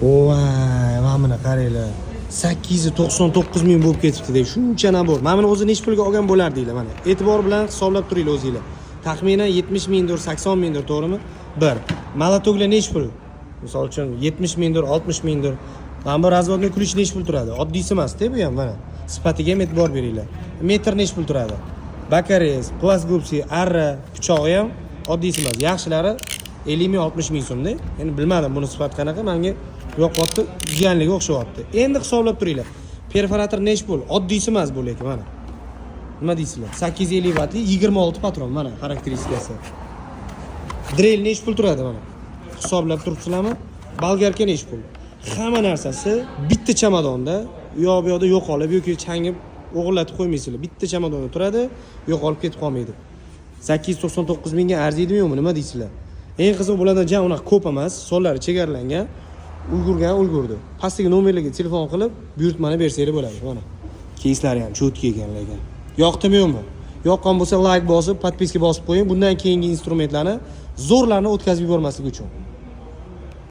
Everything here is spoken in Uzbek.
Voy, mana buni qaranglar. 899 ming bo'lib ketibdi-da. Shuncha nabor. Mana buni o'zi nech pulga olgan bo'lardinglar mana. E'tibor bilan hisoblab turinglar o'zingizlar. Taxminan 70 mingdir, 80 mingdir, to'g'rimi? 1. Malotoglar nech pul? Misol uchun 70 mingdir, 60 mingdir. Mana bu razvodni kulish nech pul turadi? Oddiysi emas-da bu ham mana. Sifatiga ham e'tibor beringlar. Metr nech pul turadi? Bakarez, plasgupsi, arra, pichog'i ham oddiysi emas. Yaxshilari 50 ming, 60 ming so'mda. Endi bilmadim buni sifat qanaqa, menga yo'qotdi, jiyanliga o'xshayapti. Endi hisoblab turinglar. Perforator nech pul? Oddiysi emas bu lekin mana. Nima deysizlar? 850 vatli 26 patron mana xarakteristikasi. Drill nech pul turadi mana? Hisoblab turibsizlarmi? Bolgarka nech pul? Hamma narsasi bitta chamadonda, u yoqda yo'qolib yoki changib o'g'irlatib qo'ymaysizlar. Bitta chamadonda turadi, yo'qolib ketib qolmaydi. 899 mingga arziydimi yo'qmi, nima deysizlar? Eng qizig'i bulardan jam unaqa ko'p emas, sonlari chegaralangan. Ulgurdi. Pastiga nomerlarga telefon qilib, buyurtmani bersanglar bo'ladi. Mana. Keyslari ham cho'tki ekan lekin. Yoqdimi yo'qmi? Yoqqan bo'lsa like bosib, podpiska bosib qo'ying. Bundan keyingi instrumentlarni zo'rlarni o'tkazib yubormaslik uchun.